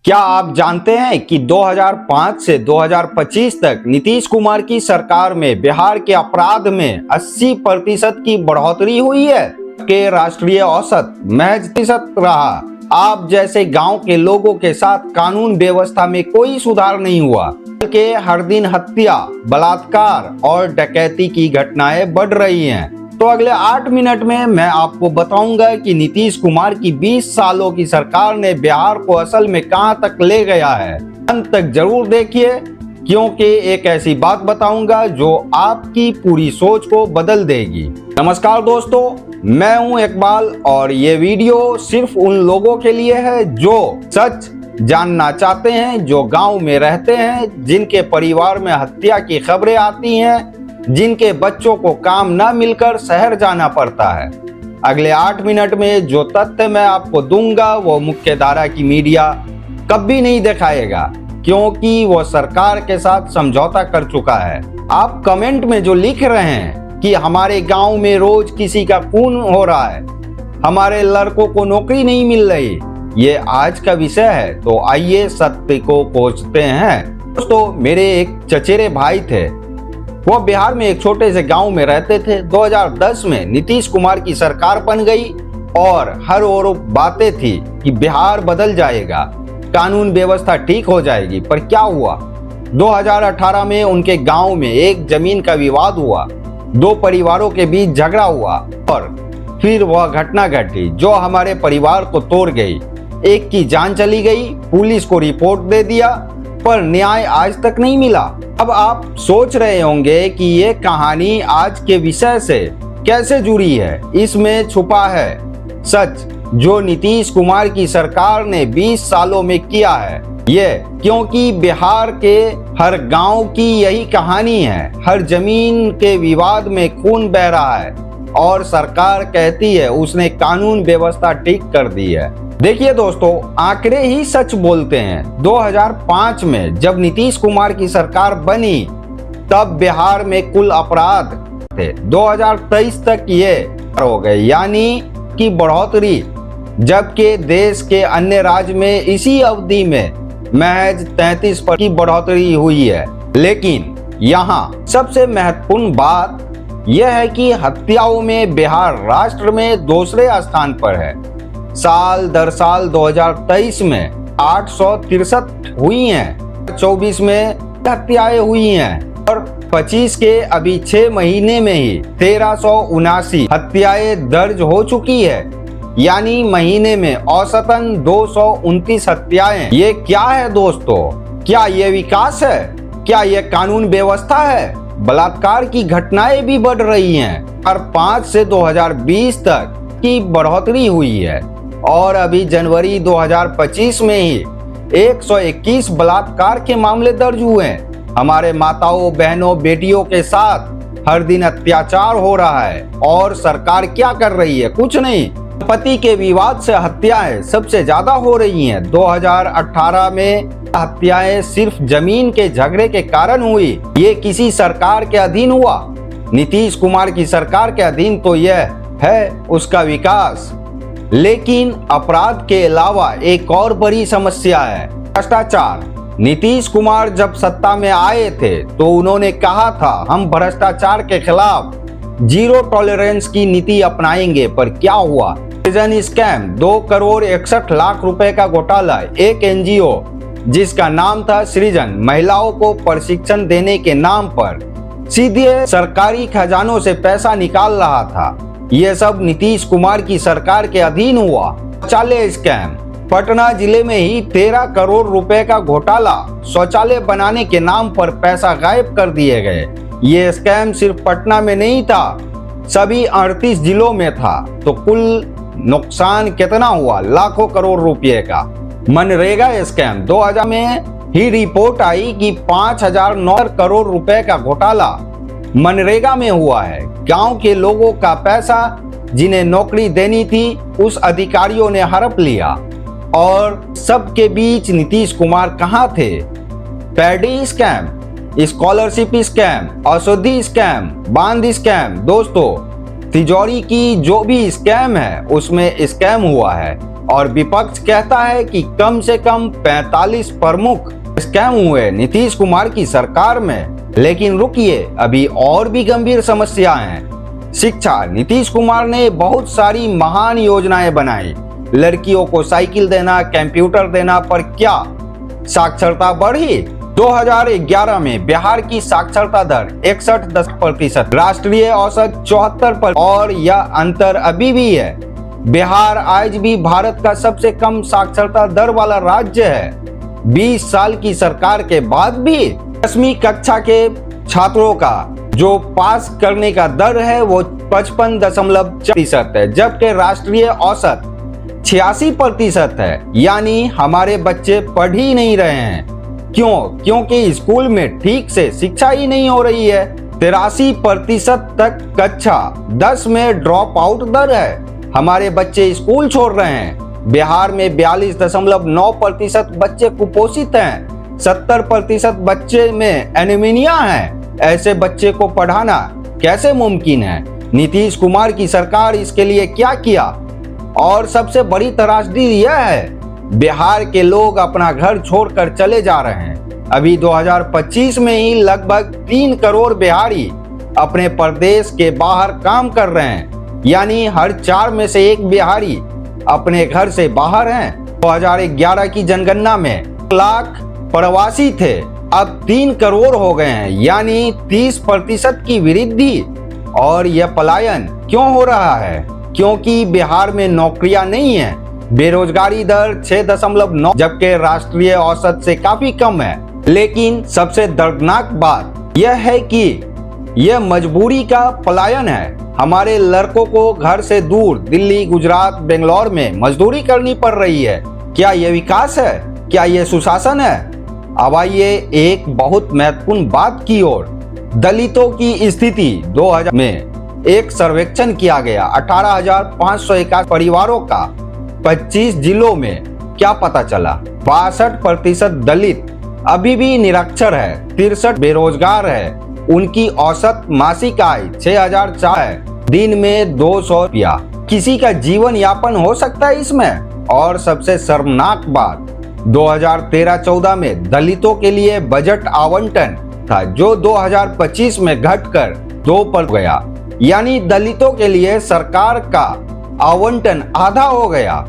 क्या आप जानते हैं कि 2005 से 2025 तक नीतीश कुमार की सरकार में बिहार के अपराध में 80% की बढ़ोतरी हुई है के राष्ट्रीय औसत महज 30% रहा। आप जैसे गांव के लोगों के साथ कानून व्यवस्था में कोई सुधार नहीं हुआ, बल्कि हर दिन हत्या, बलात्कार और डकैती की घटनाएं बढ़ रही हैं। तो अगले 8 मिनट में मैं आपको बताऊंगा कि नीतीश कुमार की 20 सालों की सरकार ने बिहार को असल में कहां तक ले गया है। अंत तक जरूर देखिए, क्योंकि एक ऐसी बात बताऊंगा जो आपकी पूरी सोच को बदल देगी। नमस्कार दोस्तों, मैं हूं इकबाल और ये वीडियो सिर्फ उन लोगों के लिए है जो सच जानना चाहते हैं, जो गांव में रहते हैं, जिनके परिवार में हत्या की खबरें आती हैं, जिनके बच्चों को काम न मिलकर शहर जाना पड़ता है। अगले 8 मिनट में जो तथ्य मैं आपको दूंगा वो मुख्य धारा की मीडिया कभी नहीं दिखाएगा, क्योंकि वो सरकार के साथ समझौता कर चुका है। आप कमेंट में जो लिख रहे हैं कि हमारे गांव में रोज किसी का खून हो रहा है, हमारे लड़कों को नौकरी नहीं मिल रही, ये आज का विषय है। तो आइए सत्य को खोजते हैं। दोस्तों, मेरे एक चचेरे भाई थे, वो बिहार में एक छोटे से गांव में रहते थे। 2010 में नीतीश कुमार की सरकार बन गई और हर ओर बातें थी कि बिहार बदल जाएगा, कानून व्यवस्था ठीक हो जाएगी। पर क्या हुआ? 2018 में उनके गांव में एक जमीन का विवाद हुआ, 2 परिवारों के बीच झगड़ा हुआ और फिर वह घटना घटी जो हमारे परिवार को तोड़ गई। एक की जान चली गई, पुलिस को रिपोर्ट दे दिया, पर न्याय आज तक नहीं मिला। अब आप सोच रहे होंगे कि ये कहानी आज के विषय से कैसे जुड़ी है। इसमें छुपा है सच जो नीतीश कुमार की सरकार ने 20 सालों में किया है। ये क्योंकि बिहार के हर गांव की यही कहानी है। हर जमीन के विवाद में खून बह रहा है और सरकार कहती है उसने कानून व्यवस्था ठीक कर दी है। देखिए दोस्तों, आंकड़े ही सच बोलते हैं। 2005 में जब नीतीश कुमार की सरकार बनी तब बिहार में कुल अपराध थे 2023 तक ये हो गए, यानी कि बढ़ोतरी, जबकि देश के अन्य राज्य में इसी अवधि में महज 33% की बढ़ोतरी हुई है। लेकिन यहाँ सबसे महत्वपूर्ण बात यह है कि हत्याओं में बिहार राष्ट्र में दूसरे स्थान पर है। साल दर साल 2023 में 863 हुई हैं, 24 में हत्याएं हुई हैं और 25 के अभी 6 महीने में ही 1379 हत्याएं दर्ज हो चुकी है, यानी महीने में औसतन 229 हत्याएं। ये क्या है दोस्तों? क्या ये विकास है? क्या ये कानून व्यवस्था है? बलात्कार की घटनाएं भी बढ़ रही हैं और 5 से 2020 तक की बढ़ोतरी हुई है और अभी जनवरी 2025 में ही 121 बलात्कार के मामले दर्ज हुए हैं। हमारे माताओं, बहनों, बेटियों के साथ हर दिन अत्याचार हो रहा है और सरकार क्या कर रही है? कुछ नहीं। पति के विवाद से हत्याएं सबसे ज्यादा हो रही हैं। 2018 में हत्याएं सिर्फ जमीन के झगड़े के कारण हुई। ये किसी सरकार के अधीन हुआ? नीतीश कुमार की सरकार के अधीन तो यह है उसका विकास। लेकिन अपराध के अलावा एक और बड़ी समस्या है, भ्रष्टाचार। नीतीश कुमार जब सत्ता में आए थे तो उन्होंने कहा था हम भ्रष्टाचार के खिलाफ जीरो टॉलरेंस की नीति अपनाएंगे, पर क्या हुआ? सृजन स्कैम, 2 करोड़ 61 लाख रुपए का घोटाला। एक एनजीओ जिसका नाम था सृजन, महिलाओं को प्रशिक्षण देने के नाम पर सीधे सरकारी खजानों से पैसा निकाल रहा था। ये सब नीतीश कुमार की सरकार के अधीन हुआ। शौचालय स्कैम, पटना जिले में ही 13 करोड़ रुपए का घोटाला। शौचालय बनाने के नाम पर पैसा गायब कर दिए गए। ये स्कैम सिर्फ पटना में नहीं था, सभी 38 जिलों में था। तो कुल नुकसान कितना हुआ? लाखों करोड़ रुपए का। मनरेगा स्कैम, 2000 में ही रिपोर्ट आई कि 5009 करोड़ रुपए का घोटाला मनरेगा में हुआ है। गांव के लोगों का पैसा जिन्हें नौकरी देनी थी उस अधिकारियों ने हड़प लिया। और सबके बीच नीतीश कुमार कहां थे? पैडी स्कैम, स्कॉलरशिप स्कैम, औषधि स्कैम, बांध स्कैम। दोस्तों, तिजोरी की जो भी स्कैम है उसमें स्कैम हुआ है। और विपक्ष कहता है कि कम से कम 45 प्रमुख स्कैम हुए नीतीश कुमार की सरकार में। लेकिन रुकिए, अभी और भी गंभीर समस्याएं हैं। शिक्षा, नीतीश कुमार ने बहुत सारी महान योजनाएं बनाई, लड़कियों को साइकिल देना, कंप्यूटर देना, पर क्या साक्षरता बढ़ी? 2011 में बिहार की साक्षरता दर 61%, राष्ट्रीय औसत 74%, और यह अंतर अभी भी है। बिहार आज भी भारत का सबसे कम साक्षरता दर वाला राज्य है। 20 साल की सरकार के बाद भी 10वीं कक्षा के छात्रों का जो पास करने का दर है वो 55.4% है, जबकि राष्ट्रीय औसत 86% है। यानी हमारे बच्चे पढ़ ही नहीं रहे हैं। क्यों? क्योंकि स्कूल में ठीक से शिक्षा ही नहीं हो रही है। 83% तक कक्षा 10 में ड्रॉप आउट दर है। हमारे बच्चे स्कूल छोड़ रहे हैं। बिहार में 42.9% बच्चे कुपोषित हैं। 70% बच्चे में एनीमिया है। ऐसे बच्चे को पढ़ाना कैसे मुमकिन है? नीतीश कुमार की सरकार इसके लिए क्या किया? और सबसे बड़ी त्रासदी यह है, बिहार के लोग अपना घर छोड़कर चले जा रहे हैं। अभी 2025 में ही लगभग 3 करोड़ बिहारी अपने प्रदेश के बाहर काम कर रहे हैं। यानी हर 4 में से 1 बिहारी अपने घर से बाहर हैं। 2011 की जनगणना में 1 लाख प्रवासी थे, अब 3 करोड़ हो गए हैं, यानी 30% की वृद्धि। और यह पलायन क्यों हो रहा है? क्योंकि बिहार में नौकरियां नहीं है। बेरोजगारी दर 6.9, जबकि राष्ट्रीय औसत से काफी कम है। लेकिन सबसे दर्दनाक बात यह है कि यह मजबूरी का पलायन है। हमारे लड़कों को घर से दूर दिल्ली, गुजरात, बेंगलोर में मजदूरी करनी पड़ रही है। क्या यह विकास है? क्या यह सुशासन है? अब आइए एक बहुत महत्वपूर्ण बात की ओर। दलितों की स्थिति 2000 में एक सर्वेक्षण किया गया। 18,561 परिवारों का 25 जिलों में क्या पता चला? 62% दलित अभी भी निरक्षर है, 63 बेरोजगार है, उनकी औसत मासिक आय 6,004 है, दिन में 200 रुपया। किसी का जीवन यापन हो सकता है इसमें? और सबसे शर्मनाक बात, 2013-14 में दलितों के लिए बजट आवंटन था जो 2025 में घटकर 2 पर गया। यानी दलितों के लिए सरकार का आवंटन आधा हो गया।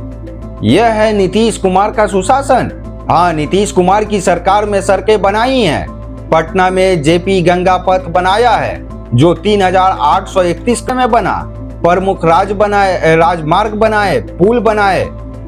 यह है नीतीश कुमार का सुशासन। हाँ, नीतीश कुमार की सरकार में सड़कें बनाई हैं। पटना में जेपी गंगा पथ बनाया है जो 3,831 में बना। प्रमुख राजमार्ग बनाए, पुल बनाए।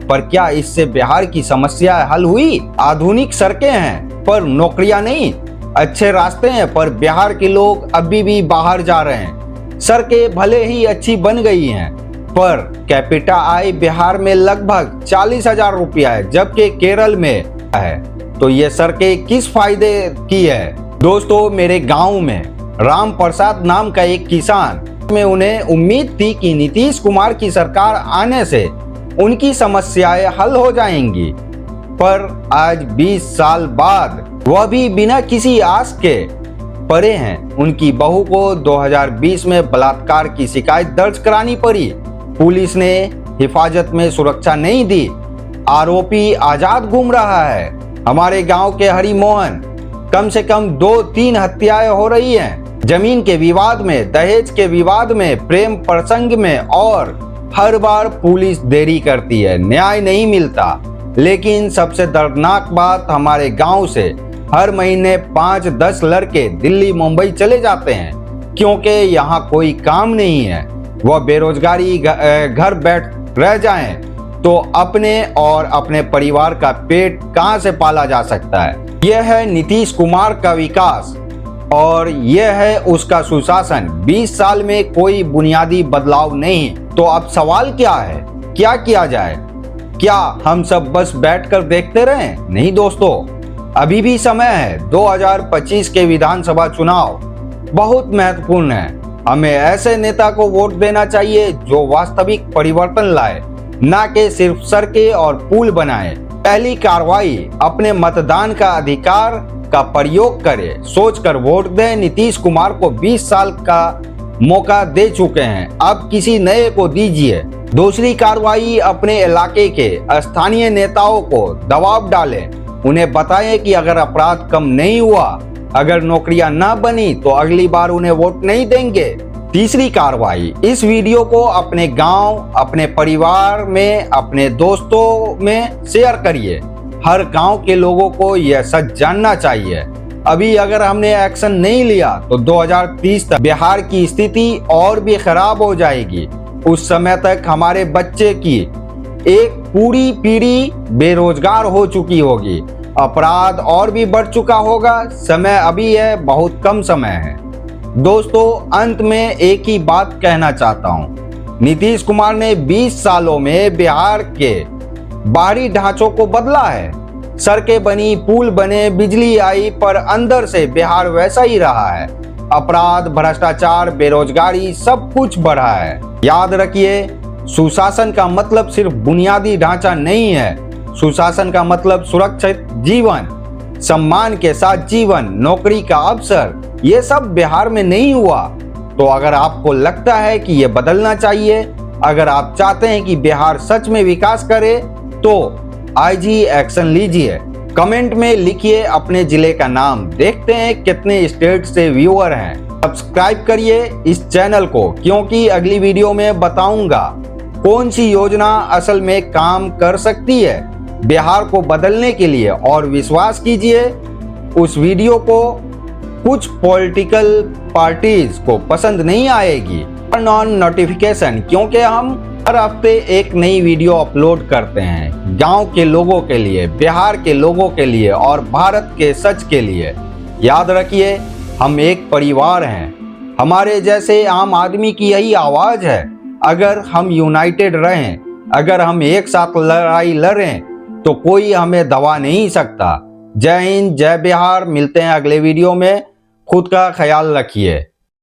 पर क्या इससे बिहार की समस्या हल हुई? आधुनिक सड़कें हैं पर नौकरियां नहीं, अच्छे रास्ते हैं पर बिहार के लोग अभी भी बाहर जा रहे हैं। सड़कें भले ही अच्छी बन गई हैं पर कैपिटा आय बिहार में लगभग 40,000 रुपया है, जबकि केरल में है। तो ये सड़कें किस फायदे की है? दोस्तों, मेरे गांव में राम प्रसाद नाम का एक किसान, में उन्हें उम्मीद थी कि नीतीश कुमार की सरकार आने से उनकी समस्याएं हल हो जाएंगी। पर आज 20 साल बाद वह भी बिना किसी आस के पड़े हैं। उनकी बहू को 2020 में बलात्कार की शिकायत दर्ज करानी पड़ी। पुलिस ने हिफाजत में सुरक्षा नहीं दी। आरोपी आजाद घूम रहा है। हमारे गांव के हरि मोहन कम से कम 2-3 हत्याएं हो रही हैं। जमीन के विवाद में, दहेज के विवाद में, प्रेम प्रसंग में, और हर बार पुलिस देरी करती है, न्याय नहीं मिलता। लेकिन सबसे दर्दनाक बात, हमारे गांव से हर महीने 5-10 लड़के दिल्ली, मुंबई चले जाते हैं क्योंकि यहाँ कोई काम नहीं है। वह बेरोजगारी घर बैठ रह जाएं तो अपने और अपने परिवार का पेट कहां से पाला जा सकता है? यह है नीतीश कुमार का विकास और यह है उसका सुशासन। 20 साल में कोई बुनियादी बदलाव नहीं। तो अब सवाल क्या है? क्या किया जाए? क्या हम सब बस बैठकर देखते रहें? नहीं दोस्तों, अभी भी समय है। 2025 के विधानसभा चुनाव बहुत महत्वपूर्ण है। हमें ऐसे नेता को वोट देना चाहिए जो वास्तविक परिवर्तन लाए, ना कि सिर्फ सड़कें और पुल बनाए। पहली कार्रवाई अपने मतदान का अधिकार का प्रयोग करें, सोचकर वोट दें। नीतीश कुमार को 20 साल का मौका दे चुके हैं, अब किसी नए को दीजिए। दूसरी कार्रवाई, अपने इलाके के स्थानीय नेताओं को दबाव डालें, उन्हें बताएं कि अगर अपराध कम नहीं हुआ, अगर नौकरियां ना बनी तो अगली बार उन्हें वोट नहीं देंगे। तीसरी कार्रवाई, इस वीडियो को अपने गांव, अपने परिवार में, अपने दोस्तों में शेयर करिए। हर गांव के लोगों को यह सच जानना चाहिए। अभी अगर हमने एक्शन नहीं लिया तो 2030 तक बिहार की स्थिति और भी खराब हो जाएगी। उस समय तक हमारे बच्चे की एक पूरी पीढ़ी बेरोजगार हो चुकी होगी, अपराध और भी बढ़ चुका होगा। समय अभी है, बहुत कम समय है। दोस्तों, अंत में एक ही बात कहना चाहता हूं, नीतीश कुमार ने 20 सालों में बिहार के बाहरी ढांचों को बदला है। सड़कें बनी, पुल बने, बिजली आई, पर अंदर से बिहार वैसा ही रहा है। अपराध, भ्रष्टाचार, बेरोजगारी, सब कुछ बढ़ा है। याद रखिए, सुशासन का मतलब सिर्फ बुनियादी ढांचा नहीं है। सुशासन का मतलब सुरक्षित जीवन, सम्मान के साथ जीवन, नौकरी का अवसर, ये सब बिहार में नहीं हुआ। तो अगर आपको लगता है कि ये बदलना चाहिए, अगर आप चाहते हैं कि बिहार सच में विकास करे, तो आज ही एक्शन लीजिए। कमेंट में लिखिए अपने जिले का नाम, देखते हैं कितने स्टेट से व्यूअर हैं। सब्सक्राइब करिए इस चैनल को, क्योंकि अगली वीडियो में बताऊंगा कौन सी योजना असल में काम कर सकती है बिहार को बदलने के लिए। और विश्वास कीजिए, उस वीडियो को कुछ पॉलिटिकल पार्टीज को पसंद नहीं आएगी। टर्न ऑन नोटिफिकेशन, क्योंकि हम हर हफ्ते एक नई वीडियो अपलोड करते हैं गांव के लोगों के लिए, बिहार के लोगों के लिए और भारत के सच के लिए। याद रखिए, हम एक परिवार हैं। हमारे जैसे आम आदमी की यही आवाज है। अगर हम यूनाइटेड रहें, अगर हम एक साथ लड़ाई लड़ें, तो कोई हमें दबा नहीं सकता। जय हिंद, जय बिहार। मिलते हैं अगले वीडियो में। खुद का ख्याल रखिए।